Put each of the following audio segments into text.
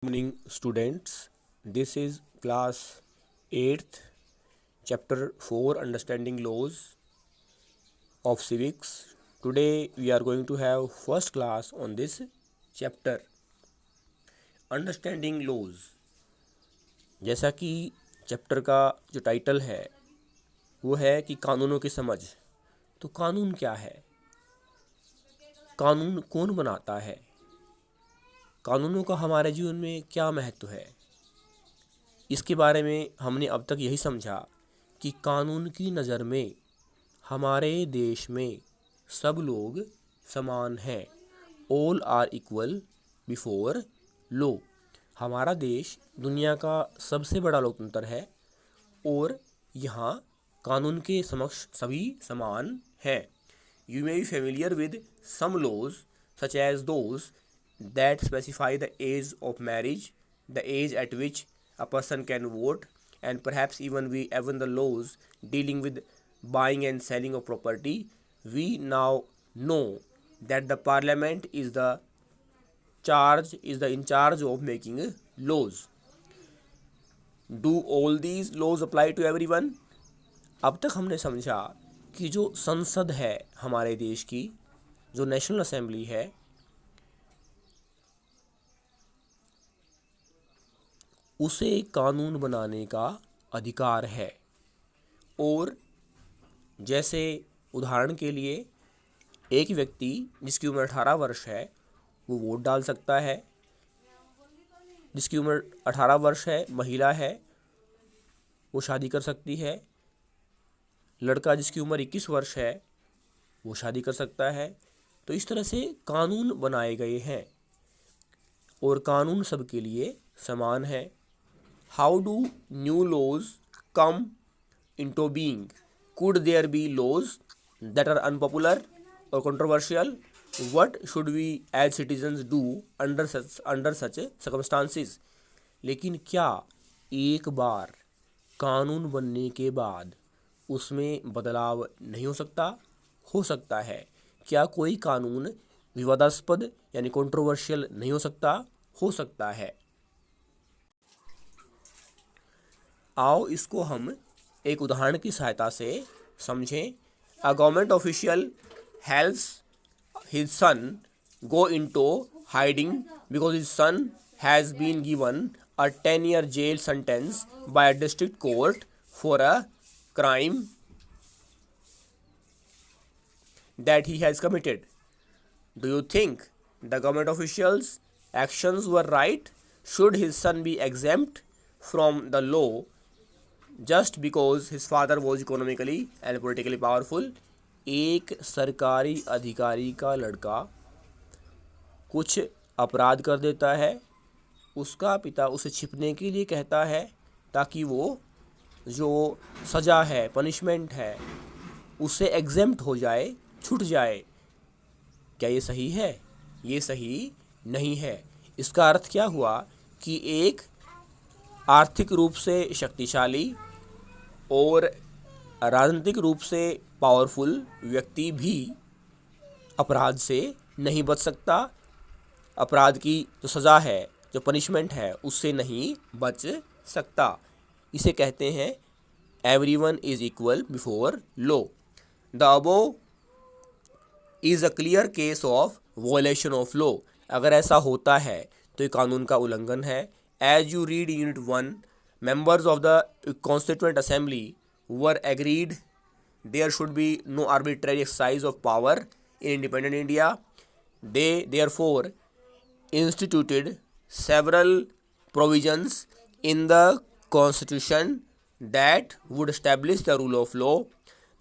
Morning students, this is class 8th, chapter 4, understanding laws of civics. Today we are going to have first class on this chapter, understanding laws. जैसा कि chapter का जो title है वो है कि कानूनों की समझ। तो कानून क्या है, कानून कौन बनाता है, कानूनों का हमारे जीवन में क्या महत्व है, इसके बारे में हमने अब तक यही समझा कि कानून की नज़र में हमारे देश में सब लोग समान हैं। All are equal before law. हमारा देश दुनिया का सबसे बड़ा लोकतंत्र है और यहाँ कानून के समक्ष सभी समान हैं। You may be familiar with some laws such as those that specify the age of marriage, the age at which a person can vote, and perhaps even the laws dealing with buying and selling of property. We now know that the parliament is in charge of making laws. Do all these laws apply to everyone? अब तक हमने समझा कि जो संसद है हमारे देश की, जो नेशनल असेंबली है, उसे कानून बनाने का अधिकार है। और जैसे उदाहरण के लिए एक व्यक्ति जिसकी उम्र 18 वर्ष है वो वोट डाल सकता है, जिसकी उम्र 18 वर्ष है, महिला है, वो शादी कर सकती है, लड़का जिसकी उम्र 21 वर्ष है वो शादी कर सकता है। तो इस तरह से कानून बनाए गए हैं और कानून सबके लिए समान है। How do new laws come into being? Could there be laws that are unpopular or controversial? What should we as citizens do under such circumstances? लेकिन क्या एक बार कानून बनने के बाद उसमें बदलाव नहीं हो सकता? हो सकता है। क्या कोई कानून विवादास्पद यानी कंट्रोवर्शियल नहीं हो सकता? हो सकता है। आओ इसको हम एक उदाहरण की सहायता से समझें। A government official helps his son go into hiding because his son has been given a 10-year jail sentence by a district court for a crime that he has committed. Do you think the government officials' actions were right? Should his son be exempt from the law just because his father was economically and politically powerful? एक सरकारी अधिकारी का लड़का कुछ अपराध कर देता है, उसका पिता उसे छिपने के लिए कहता है ताकि वो जो सज़ा है, पनिशमेंट है, उससे एग्जेम्प्ट हो जाए, छूट जाए। क्या ये सही है? ये सही नहीं है। इसका अर्थ क्या हुआ कि एक आर्थिक रूप से शक्तिशाली और राजनीतिक रूप से पावरफुल व्यक्ति भी अपराध से नहीं बच सकता, अपराध की जो सज़ा है, जो पनिशमेंट है, उससे नहीं बच सकता। इसे कहते हैं everyone is equal before law. The above is a clear case of violation of law. अगर ऐसा होता है तो ये कानून का उल्लंघन है। As you read unit 1, members of the Constituent Assembly were agreed there should be no arbitrary exercise of power in independent India. They therefore instituted several provisions in the Constitution that would establish the rule of law.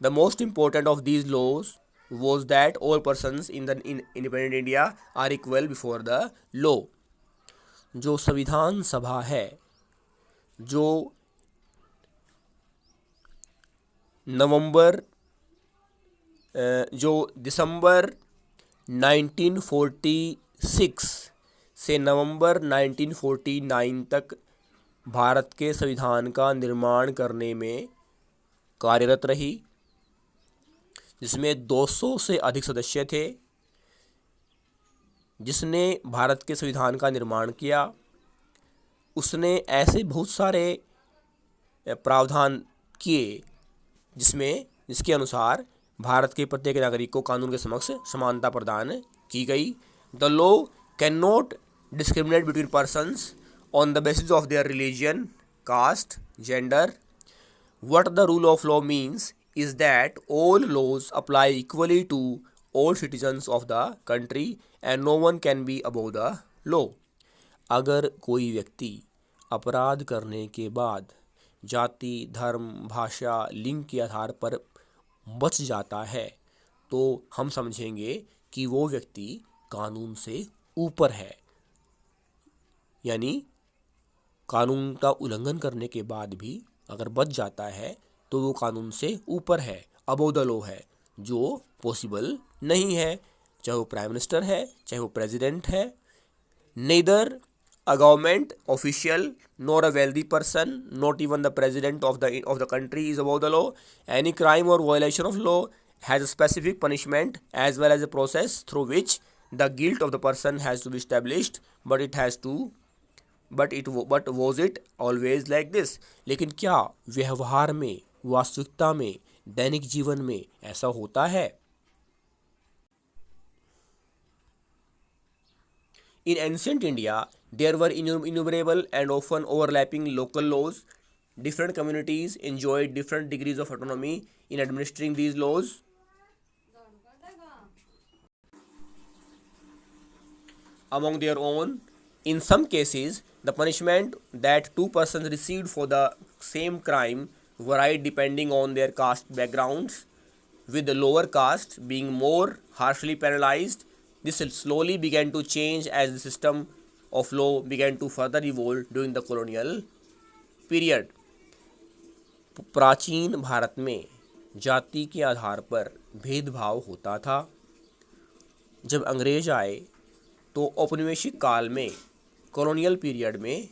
The most important of these laws was that all persons in independent India are equal before the law. जो संविधान सभा है, जो दिसंबर 1946 से नवंबर 1949 तक भारत के संविधान का निर्माण करने में कार्यरत रही, जिसमें 200 से अधिक सदस्य थे, जिसने भारत के संविधान का निर्माण किया। उसने ऐसे बहुत सारे प्रावधान किए जिसके अनुसार भारत के प्रत्येक नागरिक को कानून के समक्ष समानता प्रदान की गई। The law can not discriminate between persons on the basis of their religion, caste, gender. What the rule of law means is that all laws apply equally to all citizens of the country and no one can be above the law. अगर कोई व्यक्ति अपराध करने के बाद जाति, धर्म, भाषा, लिंग के आधार पर बच जाता है तो हम समझेंगे कि वो व्यक्ति कानून से ऊपर है, यानी कानून का उल्लंघन करने के बाद भी अगर बच जाता है तो वो कानून से ऊपर है, अबव द लॉ है, जो पॉसिबल नहीं है, चाहे वो प्राइम मिनिस्टर है, चाहे वो प्रेसिडेंट है। Neither a government official nor a wealthy person, not even the president of the country is above the law. Any crime or violation of law has a specific punishment as well as a process through which the guilt of the person has to be established, but was it always like this? लेकिन क्या व्यवहार में, वास्तविकता में, दैनिक जीवन में ऐसा होता है? In ancient India, there were innumerable and often overlapping local laws. Different communities enjoyed different degrees of autonomy in administering these laws. Among their own, in some cases, the punishment that two persons received for the same crime varied depending on their caste backgrounds, with the lower caste being more harshly penalized. This slowly began to change as the system of law began to further evolve during the colonial period. प्राचीन भारत में जाति के आधार पर भेदभाव होता था। जब अंग्रेज आए तो औपनिवेशिक काल में, कॉलोनियल पीरियड में,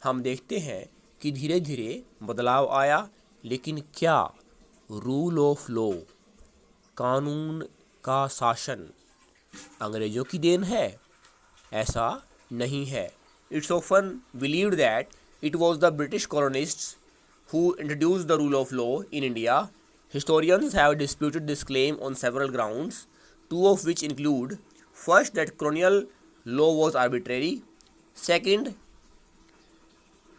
हम देखते हैं कि धीरे धीरे बदलाव आया। लेकिन क्या रूल ऑफ लॉ, कानून का शासन, अंग्रेजों की देन है? ऐसा नहीं है। It's often believed that it was the British colonists who introduced the rule of law in India. Historians have disputed this claim on several grounds, two of which include: first, that colonial law was arbitrary; second,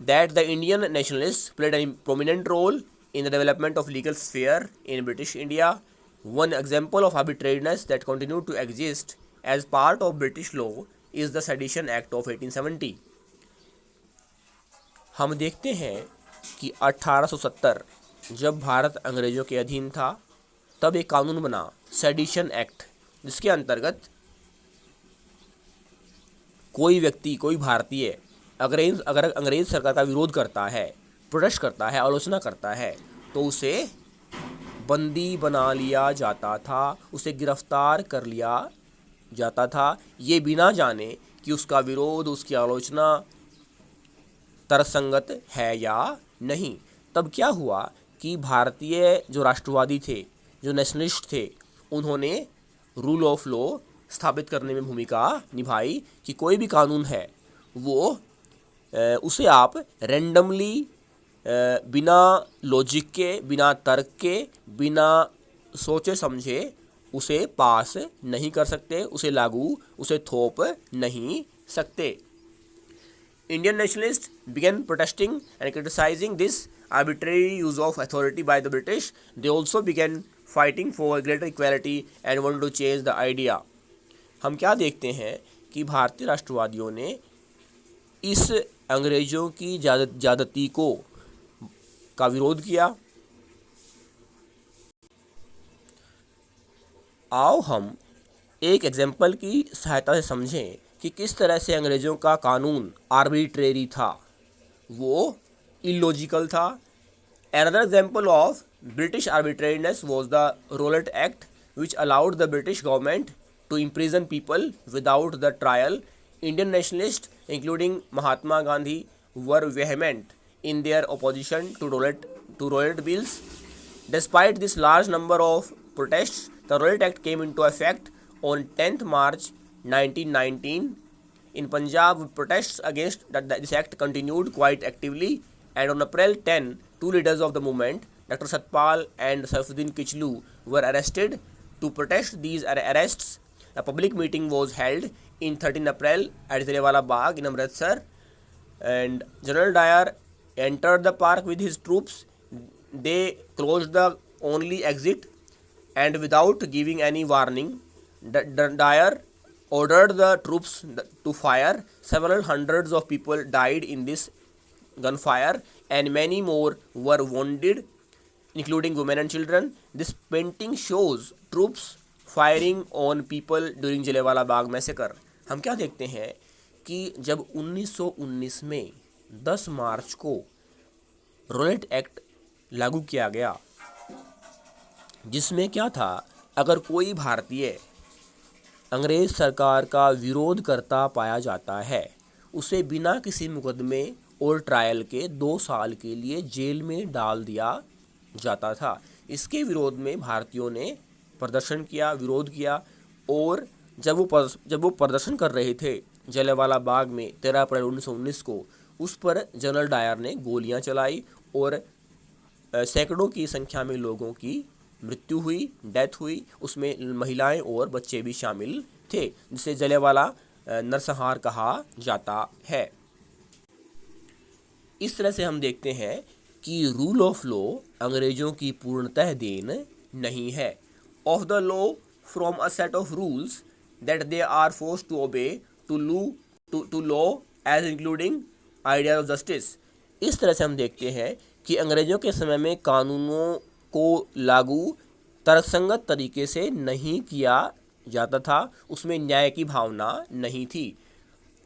that the Indian nationalists played a prominent role in the development of legal sphere in British India. One example of arbitrariness that continued to exist as part of British law is the Sedition Act of 1870. हम देखते हैं कि 1870 जब भारत अंग्रेजों के अधीन था तब एक कानून बना, सेडिशन एक्ट, जिसके अंतर्गत कोई व्यक्ति, कोई भारतीय अगर अंग्रेज सरकार का विरोध करता है, प्रोटेस्ट करता है, आलोचना करता है, तो उसे बंदी बना लिया जाता था, उसे गिरफ्तार कर लिया जाता था, ये बिना जाने कि उसका विरोध, उसकी आलोचना तर्कसंगत है या नहीं। तब क्या हुआ कि भारतीय जो राष्ट्रवादी थे, जो नेशनलिस्ट थे, उन्होंने रूल ऑफ लॉ स्थापित करने में भूमिका निभाई कि कोई भी कानून है वो उसे आप रैंडमली, बिना लॉजिक के, बिना तर्क के, बिना सोचे समझे उसे पास नहीं कर सकते, उसे लागू, उसे थोप नहीं सकते। Indian nationalists began protesting and criticizing this arbitrary use of authority by the British. They also began fighting for greater equality and wanted to change the idea. हम क्या देखते हैं कि भारतीय राष्ट्रवादियों ने इस अंग्रेजों की ज्यादती का विरोध किया। आओ हम एक एग्जाम्पल की सहायता से समझें कि किस तरह से अंग्रेज़ों का कानून आर्बिट्रेरी था, वो इलॉजिकल था। Another example of British arbitrariness was the Rowlatt Act, which allowed the British government to imprison people without the trial. Indian nationalists, including Mahatma Gandhi, were vehement in their opposition to Rowlatt bills. Despite this large number of protests, the Rowlatt Act came into effect on 10th March 1919. In Punjab, protests against this act continued quite actively, and on April 10, two leaders of the movement, Dr. Satpal and Saifuddin Kichlu, were arrested. To protest these arrests, a public meeting was held in 13 April at Jallianwala Bagh in Amritsar, and General Dyer entered the park with his troops. They closed the only exit, and without giving any warning, Dyer ordered the troops to fire. Several hundreds of people died in this gunfire, and many more were wounded, including women and children. This painting shows troops firing on people during Jallianwala Bagh massacre. हम क्या देखते हैं कि जब 1919 में 10 मार्च को roulette act लागू किया गया, जिसमें क्या था, अगर कोई भारतीय अंग्रेज सरकार का विरोध करता पाया जाता है, उसे बिना किसी मुकदमे और ट्रायल के 2 साल के लिए जेल में डाल दिया जाता था. इसके विरोध में भारतीयों ने प्रदर्शन किया, विरोध किया, और जब वो प्रदर्शन कर रहे थे जलियांवाला बाग में 13 अप्रैल 1919 को, उस पर जनरल डायर ने गोलियां चलाई और सैकड़ों की संख्या में लोगों की मृत्यु हुई, डेथ हुई. उसमें महिलाएं और बच्चे भी शामिल थे, जिसे जलियांवाला नरसंहार कहा जाता है. इस तरह से हम देखते हैं कि रूल ऑफ लॉ अंग्रेजों की पूर्णतः देन नहीं है. Of the law from a set of rules that they are force to obey to law as including idea of justice. इस तरह से हम देखते हैं कि अंग्रेजों के समय में कानूनों को लागू तर्कसंगत तरीके से नहीं किया जाता था, उसमें न्याय की भावना नहीं थी.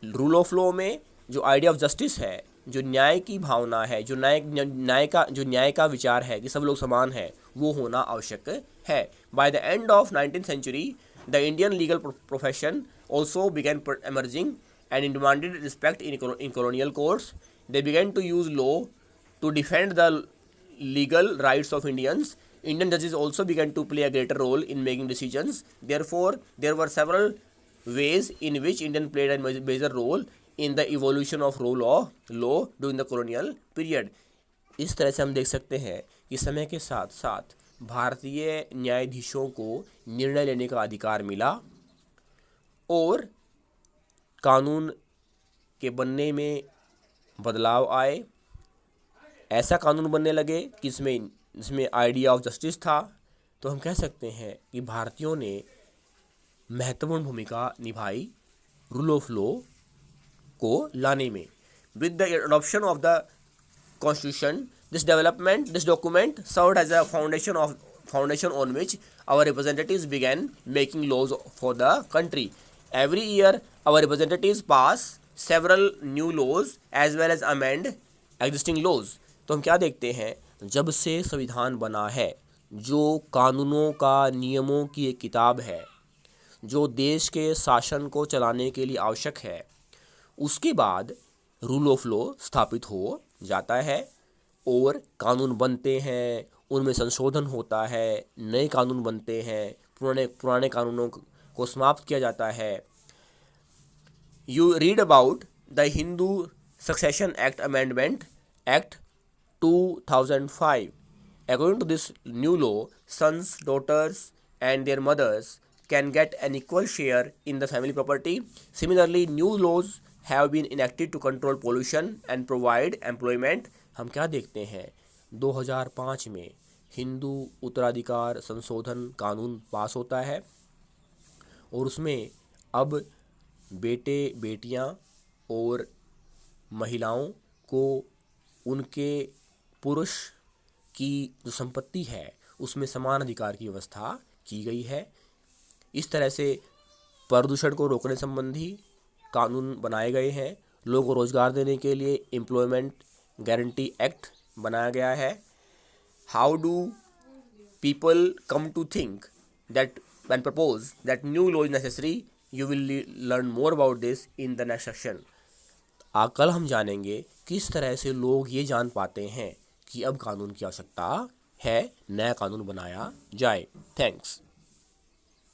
रूल ऑफ लॉ में जो आइडिया ऑफ जस्टिस है, जो न्याय की भावना है, जो न्याय का विचार है कि सब लोग समान हैं, वो होना आवश्यक है. By the end of 19th century, the Indian legal profession also began emerging and demanded respect in colonial courts. They began to use law to defend the legal rights of Indians. Indian judges also began to play a greater role in making decisions. Therefore, there were several ways in which Indian played a major role in the evolution of rule of law during the colonial period. इस तरह से हम देख सकते हैं कि समय के साथ साथ भारतीय न्यायाधीशों को निर्णय लेने का अधिकार मिला और कानून के बनने में बदलाव आए. ऐसा कानून बनने लगे कि इसमें आइडिया ऑफ जस्टिस था. तो हम कह सकते हैं कि भारतीयों ने महत्वपूर्ण भूमिका निभाई रूल ऑफ लॉ को लाने में. With the adoption of the constitution, this document served as a foundation on which our representatives began making laws for the country. Every year, our representatives pass several new laws as well as amend existing laws. तो हम क्या देखते हैं, जब से संविधान बना है, जो कानूनों का, नियमों की एक किताब है, जो देश के शासन को चलाने के लिए आवश्यक है, उसके बाद रूल ऑफ लॉ स्थापित हो जाता है और कानून बनते हैं, उनमें संशोधन होता है, नए कानून बनते हैं, पुराने कानूनों को समाप्त किया जाता है. You read about the Hindu succession act amendment act 2005. According to this new law, sons, daughters and their mothers can get an equal share in the family property. Similarly, new laws have been enacted to control pollution and provide employment. हम क्या देखते हैं, 2005 में हिंदू उत्तराधिकार संशोधन कानून पास होता है और उसमें अब बेटे बेटियां और महिलाओं को उनके पुरुष की जो संपत्ति है उसमें समान अधिकार की व्यवस्था की गई है. इस तरह से प्रदूषण को रोकने संबंधी कानून बनाए गए हैं. लोगों को रोजगार देने के लिए एम्प्लॉयमेंट गारंटी एक्ट बनाया गया है. How do people come to think that and propose that new law is necessary? You will learn more about this in the next section. कल हम जानेंगे किस तरह से लोग ये जान पाते हैं कि अब कानून की आवश्यकता है, नया कानून बनाया जाए. थैंक्स.